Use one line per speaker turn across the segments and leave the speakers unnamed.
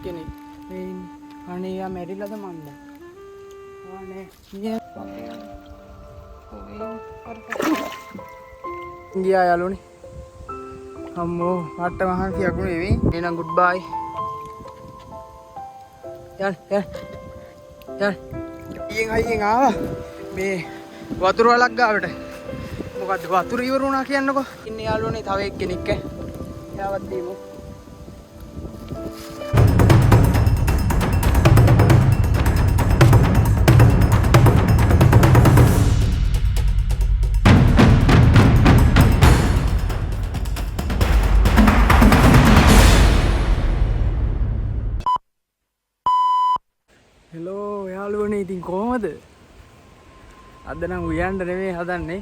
එක්කෙනෙක්. මේ අනේ යා මැරිලාද මන්ද? අනේ ගියා යාළුවනේ. අම්මෝ මට මහන්සි යකුනේ මේ. එහෙනම් ගුඩ් බයි. යන්. ඊයෙන් ආවා. මේ වතුර වලක් ගාවට. මොකද්ද වතුර ඉවර වුණා කියන්නකෝ. ඉන්නේ යාළුවනේ තව එක්කෙනෙක් ඈ. එයාවත් දීමු. හෙලෝ යාළුවනේ ඉතින් කොහමද? අද නම් උයන්න නෙමෙයි හදන්නේ.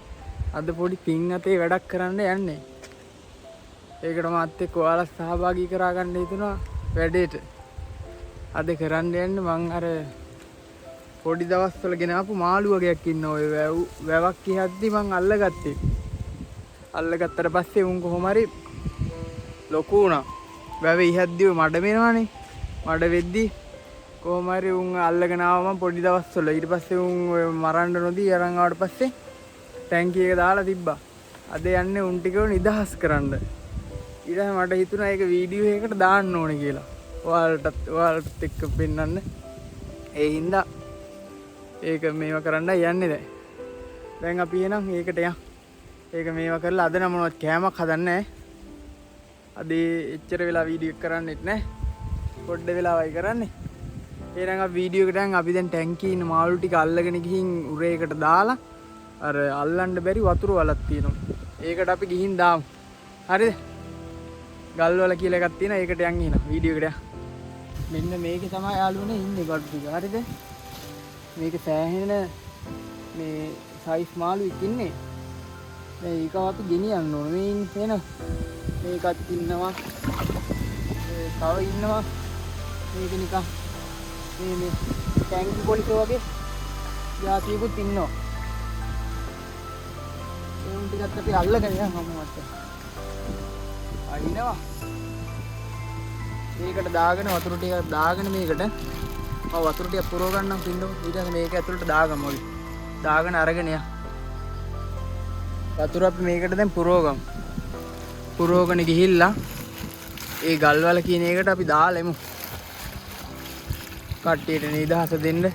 අද පොඩි පින් අතේ වැඩක් කරන්න යන්නේ. ඒකට මාත් එක්ක ඔයාලා සහභාගී කරගන්න හිතුණා වැඩේට. අද කරන්න යන්නේ මං අර පොඩි දවස්වල ගෙන ආපු මාළු වගේක් ඉන්න ඔය වැවක් කියද්දි මං අල්ලගත්තේ. අල්ලගත්තට පස්සේ උන් කොහොම හරි ලොකු වුණා. වැව ඉහද්දි මඩ වෙනවනේ. මඩ වෙද්දි කොහොම හරි උන් අල්ලගෙන ආවම පොඩි දවස්වල ඊට පස්සේ උන් ඔය මරන්න නොදී අරන් ආවට පස්සේ ටැංකිය එක දාලා තිබ්බා. අද යන්නේ උන් ටිකව නිදහස් කරන්න. ඊට මට හිතුණා ඒක වීඩියෝ එකකට දාන්න ඕනේ කියලා. ඔයාලටත් එක්ක පෙන්නන්න. ඒ හින්දා ඒක මේව කරන්න යන්නේ දැන්. දැන් අපි එනම් ඒකට යන්. ඒක මේව කරලා අද නම් මොනවත් කෑමක් හදන්නේ නැහැ. අද එච්චර වෙලා වීඩියෝ එක කරන්නෙත් නැහැ. පොඩ්ඩ වෙලාවයි කරන්නේ. එහෙනම් අපි වීඩියෝ එකට දැන් අපි දැන් ටැංකියේ ඉන්න මාළු ටික අල්ලගෙන ගිහින් උරේකට දාලා අර අල්ලන්න බැරි වතුර වලක් තියෙනවා. ඒකට අපි ගිහින් දාමු. හරිද? ගල් වල කියලා එකක් තියෙනවා. ඒකට යන් එන වීඩියෝ එකට යන්. මෙන්න මේකේ තමයි යාළුවනේ ඉන්නේ ගොඩ ටික. හරිද? මේක සෑහෙන මේ සයිස් මාළුවෙක් ඉන්නේ. දැන් ඒකව අපි ගෙනියන්න ඕන. මේ ඉන්න මේකත් ඉන්නවා. තව ඉන්නවා. මේක නිකන් මේ ටැංකි පොලිස වගේ යාතියකුත් ඉන්නවා. ඒ ටිකත් අපි අල්ලගෙන යන්න අම්මට. අයින්නවා. මේකට දාගෙන වතුර ටික දාගෙන මේකට වතුර ටික පුරව ගන්නම් පින්නෝ. ඊට පස්සේ මේක ඇතුළට දාගමු අපි. දාගෙන අරගෙන යන්න. වතුර අපි මේකට දැන් පුරවගමු. පුරවගෙන ගිහිල්ලා ඒ ගල් වල කියන එකට අපි දාලෙමු. කට්ටියට නිදහස දෙන්න.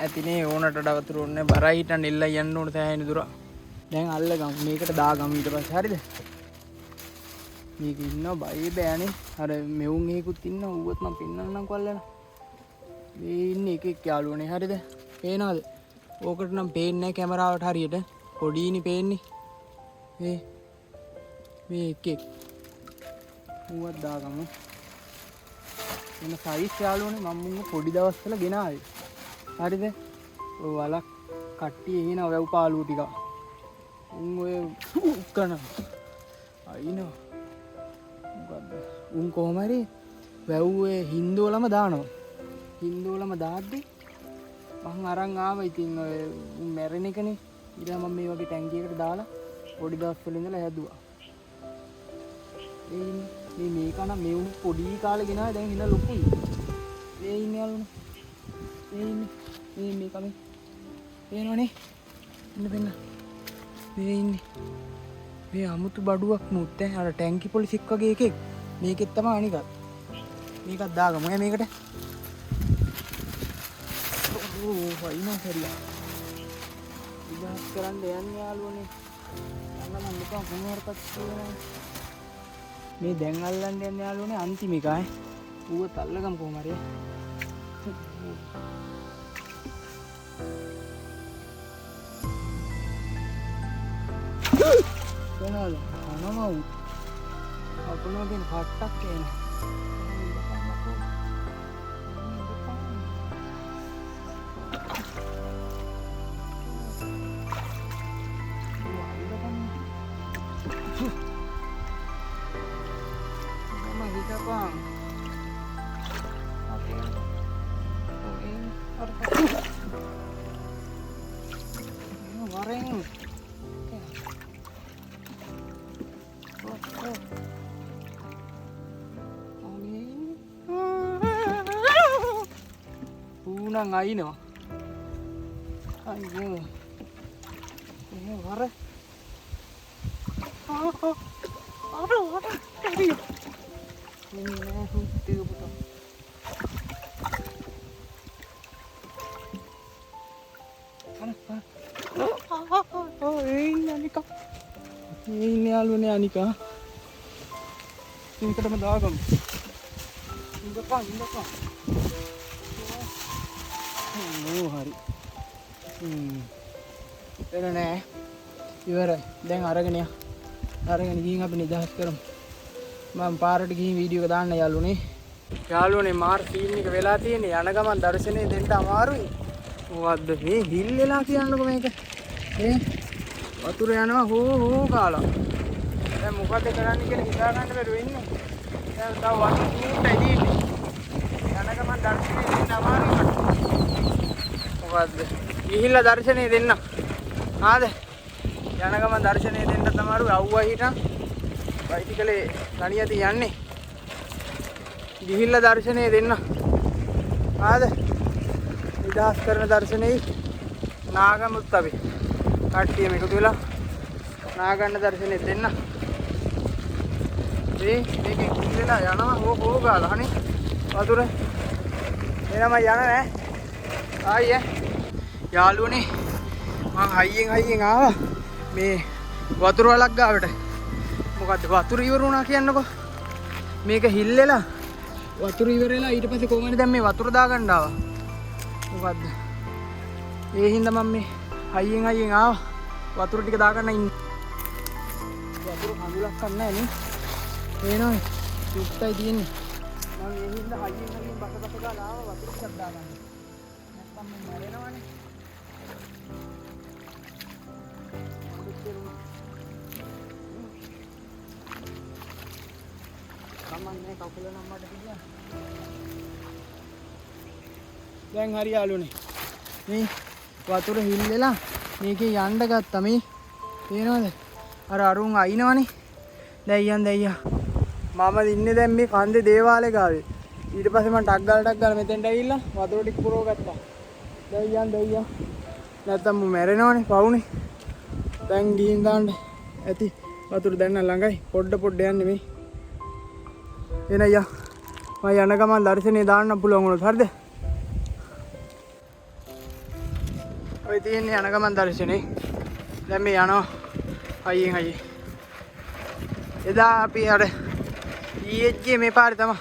ඇතිනේ ඕනට වතුර ඕනේ බරයි හිටන් එල්ලයි යන්න ඕන සෑහෙන දුර. දැන් අල්ලගමු. මේකට දාගමු ඊට පස්සේ හරිද? මේක ඉන්නවා බයි බෑනේ. අර මෙවුන් එකකුත් ඉන්නවා. ඌවත් මම පෙන්නන්නම් කොල්ලලා. මේ ඉන්නේ එකෙක් යාළුවනේ. හරිද? පේනවද? ඕකට නම් පේන්නේ නැහැ කැමරාවට හරියට. පොඩීනි පේන්නේ. මේ එකෙක්. ඌවත් දාගමු. එන සයිස් යාළුවනේ මම මුංග පොඩි දවස්වල ගෙනාවේ. හරිද? ඔය වලක් කට්ටිය එන වැව් පාළුව ටික. උන් ඔය කරන අයිනෝ. මොකද්ද? උන් කොහොම හරි වැව්වේ හින්දෝලම දානවා. හින්දෝලම දාද්දි මං අරන් ආවා. ඉතින් ඔය උන් මැරෙන එකනේ. ඊට මම මේ වගේ ටැංකියකට දාලා පොඩි දවස්වල ඉඳලා හැදුවා. මේ මේක නම් මේ උන් පොඩි කාලේ ගෙනාවේ දැන් හිනා ලොකුයි. මේ ඉන්නේ යාළුවනේ. මේ ඉන්නේ මේ කමේ. පේනවනේ. ඉන්න. මේ ඉන්නේ. මේ අමුතු බඩුවක් මුත් අර ටැංකි පොලිසික් වගේ එකෙක්. මේකෙත් තමයි අනිකත්. මේකත් දාගමු මේකට. ඕ වයින්ෝ හරියා. ඉතින් කරන්න යන්නේ යාළුවනේ. අන්න මම නිකන් මොනවාරකට කියනවා. මේ දැන් අල්ලන්න යන්නේ යාළුවනේ අන්තිම එකයි. ඌවත් අල්ලගමු කොහොම හරි. කොහොමද? අනමව්. අපනෝගෙන් හට්ටක් එනවා. Wareng. Ani. නම් අයිනවා. අයියෝ. මේ වර. අර. මේ හුස්තිය පුතා. අනිකා. මේ ඉන්නේ යාළුවනේ අනිකා. මේකටම දාගමු. ඉඳපන්. හරි. එන නෑ. ඉවරයි. දැන් අරගෙන යා. අරගෙන ගිහින් අපි නිදහස් කරමු. මම පාරට ගිහින් වීඩියෝ එක දාන්න යාළුවනේ. යාළුවනේ මාර් සීන් එක වෙලා තියෙන්නේ. යන ගමන් දර්ශනේ දෙන්න අමාරුයි. මොකද්ද මේ හිල්ලෙලා කියන්නකො මේක. වතුර යනවා හෝ කාලා. දැන් මොකද කරන්න කියලා හිතා ගන්න බැරුව ඉන්නේ. දැන් තව වතුර කීයටයි තියෙන්නේ. යන ගමන් දර්ශනේ දෙන්න අමාරුයි මට. මොකද්ද? ගිහිල්ලා දර්ශනේ දෙන්න. ආද? යන ගමන් දර්ශනේ දෙන්න තමයි අවුවා හිටන්. බයිසිකලේ ගණියදී යන්නේ. ගිහිල්ලා දර්ශනේ දෙන්න. ආද? නිදහස් කරන දර්ශනේ නාගමුත් අපි කට්ටියම එකතු වෙලා නාගන්න දර්ශනේ දෙන්න. මේකේ කිල්ලලා යනවා හෝ ගාලා හනේ වතුර එනම යන නෑ ආයේ යාළුවනේ මං හයියෙන් ආවා මේ වතුර වලක් ගාවට. මොකද්ද වතුර ඉවර වුණා කියන්නකෝ. මේක හිල්ලෙලා වතුර ඉවරෙලා ඊට පස්සේ කොහොමද දැන් මේ වතුර දාගන්න ආවා. මොකද්ද ඒ හින්දා මම මේ හයියෙන් ආවා වතුර ටික දාගන්න ඉන්න. වතුර හඳුලක් නැහැ නේ. එනවා සුත්තයි තියෙන්නේ. මම ඒ හින්දා හයියෙන් බස ගාලා ආවා වතුර ටිකක් දාගන්න. නැත්නම් මම මැරෙනවනේ. කමන්නේ කකුල නම් මට කිව්වා. දැන් හරි යාළුවනේ. මේ වතුර හිල්ලෙලා මේකේ යන්න ගත්තා මේ. පේනවද? අර අරුන් අයිනවනේ. දැන් මම ඉන්නේ දැන් මේ කන්දේ දේවාලේ ගාවේ. ඊට පස්සේ මම ටක් ගාලා මෙතෙන්ට ඇවිල්ලා වතුර ටික පුරව ගත්තා. දැන් නැත්තම් මම මැරෙනවනේ පවුනේ. දැන් ගිහින් දාන්න ඇති. වතුර දැන් ළඟයි. පොඩ්ඩ යන්නේ මේ. එන අයියා. මම යන ගමන් දර්ශනේ දාන්න පුළුවන් වුණොත් හරිද? ඔය තියෙන්නේ යන ගමන් දර්ශනේ. දැන් මේ යනවා හයියෙන්. එදා අපි අර ඊයේ මේ පාරේ තමයි.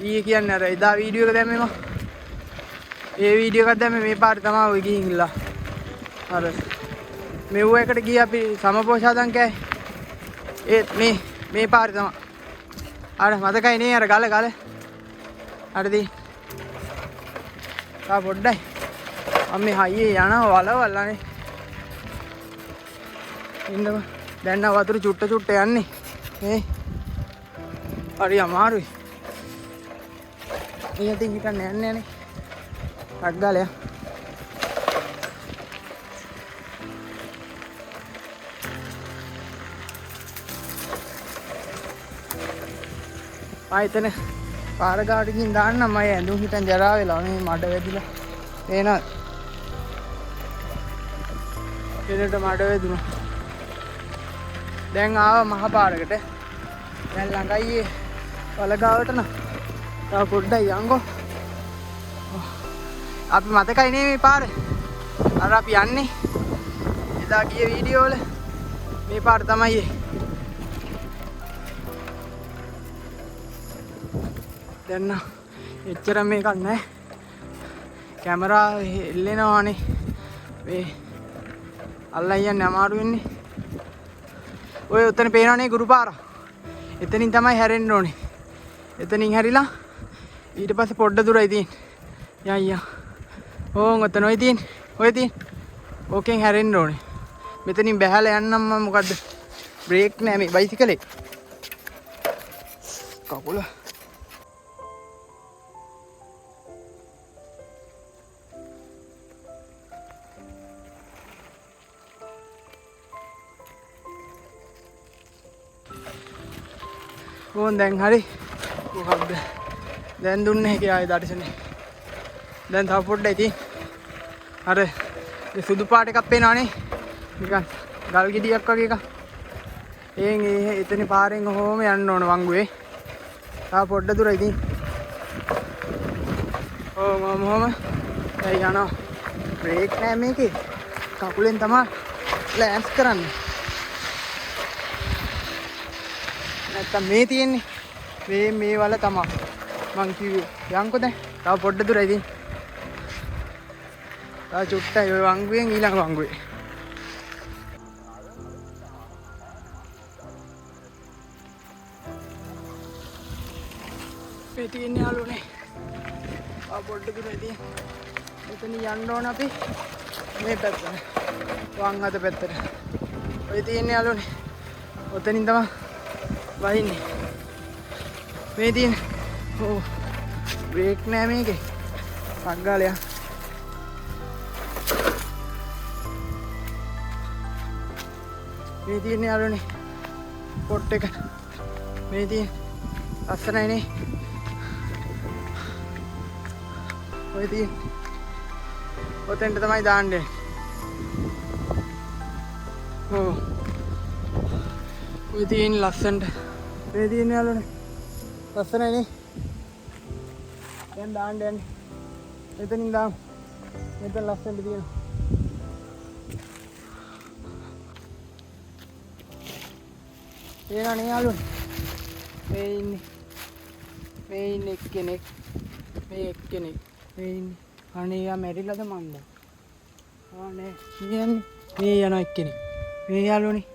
ඊයේ කියන්නේ අර එදා වීඩියෝ එක දැම්මේ මම. ඒ වීඩියෝ එකක් දැම්මේ මේ පාරේ තමයි ඔය ගිහින් ඉල්ලා. අර මෙව්ව එකට ගියේ අපි සමපෝෂාදම් කෑයි. ඒත් මේ පාරේ තමයි. අර මතකයි නේ අර ගල හරිද? තා පොඩ්ඩයි. අම්මේ හයියේ යනවා වලවල්ලානේ. ඉන්නකෝ. දැන් නම් වතුර චුට්ට යන්නේ. මේ හරි අමාරුයි. ඊයතින් හිටන්න යන්නේ නේ. අග්ගලයා. ආයතන පාර ගාවට ගිහින් දාන්න මම ඇඳුම් හිටන් ජරා වෙලා මේ මඩ වැදිලා. එනවා. එනට මඩ වැදුණා. දැන් ආවා මහ පාරකට. දැන් ළඟයි වලගාවට න. තව පොඩ්ඩයි යංගෝ. අපි මතකයි නේ මේ පාර. අර අපි යන්නේ. එදා ගිය වීඩියෝ වල මේ පාර තමයි. දැන් එච්චර මේකක් නැහැ. කැමරා එල්ලෙනවානේ. මේ අල්ලන් යන්නේ අමාරු වෙන්නේ. ඔය උතන පේනවනේ ගුරුපාර. එතනින් තමයි හැරෙන්න ඕනේ. එතනින් හැරිලා ඊට පස්සේ පොඩ්ඩ දුරයි තියෙන්නේ. යයියා. ඕන් ඔතන ඔය තියෙන්නේ. ඕකෙන් හැරෙන්න ඕනේ. මෙතනින් බැහැලා යන්නම් මම මොකද්ද? බ්‍රේක් නෑ මේ බයිසිකලේ. කකුල ඕන් දැන් හරි. මොකක්ද දැන් දුන්නේ කියලා ආයේ දර්ශනේ. දැන් තව පොඩ්ඩයි තියෙන්නේ. අර ඒ සුදු පාට එකක් පේනවනේ. නිකන් ගල් ගෙඩියක් වගේ එකක්. එතන පාරෙන් ඔහොම යන්න ඕන වංගුවේ. තව පොඩ්ඩ දුරයි තියෙන්නේ. ඔහොම දැන් යනවා. බ්‍රේක් නෑ මේකේ. කකුලෙන් තමයි ලෑන්ස් කරන්නේ. නැත්තම් මේ තියෙන්නේ. මේ වල තමයි. මං කිව්වේ යන්කෝ දැන්. තව පොඩ්ඩ දුරයි තියෙන්නේ. තව චුට්ටයි ඔය වංගුවෙන් ඊළඟ වංගුවේ. මේ තියෙන්නේ යාළුවනේ. තව පොඩ්ඩ දුරයි තියෙන්නේ. එතන යන්න ඕන අපි මේ පැත්තට. වම් අත පැත්තට. ඔය තියෙන්නේ යාළුවනේ. ඔතනින් තමයි වහින්නේ. මේ තියෙන්නේ. බ්‍රේක් නෑ මේකේ. පග්ගාලයක්. මේ තියෙන්නේ යාළුවනේ. පොට් එක. මේ තියෙන්නේ. ලස්සනයිනේ. ඔය තියෙන්නේ. ඔතෙන්ට තමයි දාන්නේ. ඔය තියෙන්නේ ලස්සනට. මේ තියෙන්නේ යාළුවනේ. ලස්සනයිනේ. දැන් දාන්න යන්නේ. එතනින් දාමු. මෙතන ලස්සනට තියෙනවා. ඒනනේ යාළුවනේ. මේ ඉන්නේ එක්කෙනෙක්. මේ එක්කෙනෙක්. මේ ඉන්නේ. අනේ යා මැරිලාද මන්ද? ආනේ කියන්නේ මේ යන එක්කෙනෙක්. මේ යාළුවනේ.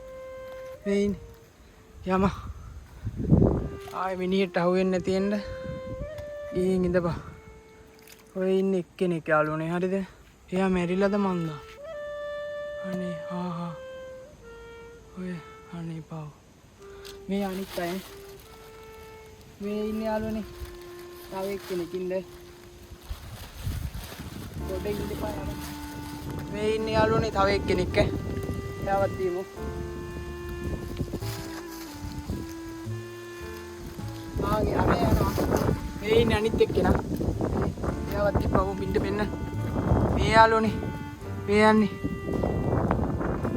මේ ඉන්නේ. යම. ආයේ මිනිහෙට අහුවෙන්නේ නැති වෙන්න. ඊයින් ඉඳපන්. ඔය ඉන්නේ එක්කෙනෙක් යාළුවනේ. හරිද? එයා මැරිලාද මන්ද? අනේ ඔය අනේ පාව. මේ අනිත් අය. මේ ඉන්නේ යාළුවනේ. තව එක්කෙනෙක් ඉන්නේ. පොඩේ ඉඳපන්. මේ ඉන්නේ යාළුවනේ තව එක්කෙනෙක් ඈ. එයාවත් දීමු. ආගේ අර යනවා. මේ ඉන්නේ අනිත් එක්කෙනා. එයාවත් දීපුවම බින්ද පෙන්න. මේ යාළුවනේ. මේ යන්නේ.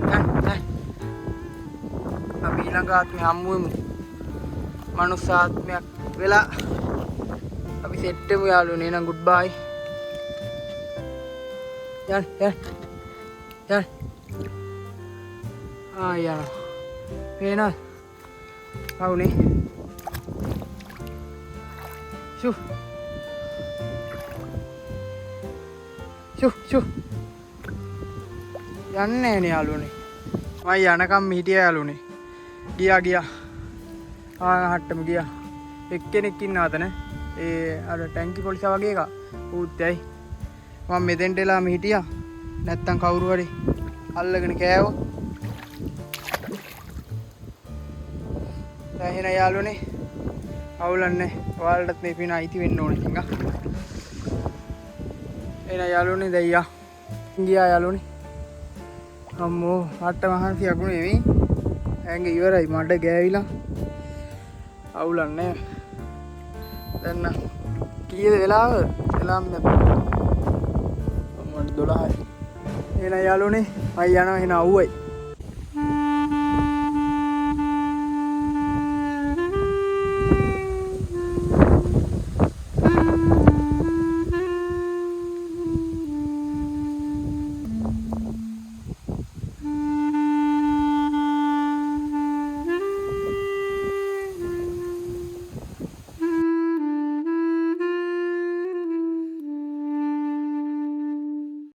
දැන්. අපි ඊළඟ ආත්මේ හම්බ වෙමු. මනුස්ස ආත්මයක් වෙලා අපි සෙට් වෙමු යාළුවනේ. එහෙනම් ගුඩ් බයි. යන්න. යනවා. පේනවද? අවුනේ. ෂු. යන්නේ නෑනේ යාළුවනේ. මම යනකම් හිටියා යාළුවනේ. ගියා. හට්ටම ගියා. එක්කෙනෙක් ඉන්නවා අතන. අර ටැංකි පොලිසා වගේ එකා. ඌත් ඇයි. මම මෙතෙන්ට එලාම හිටියා. නැත්තම් කවුරු හරි අල්ලගෙන කෑවොත්. දැන් එන යාළුවනේ. අවුලන්නේ. ඔයාලටත් මේ පින අයිති වෙන්න ඕනේ ඉතින්. එන යාළුවනේ දෙයියා. ගියා යාළුවනේ. අම්මෝ අට මහන්සි අගුනේ මේ. ඇඟ ඉවරයි මඩ ගෑවිලා. අවුලන්නේ. දැන් කීයද වෙලාව? එලාම් නැත්නම් 12යි. එන යාළුවනේ මම යනවා එන අවුවයි.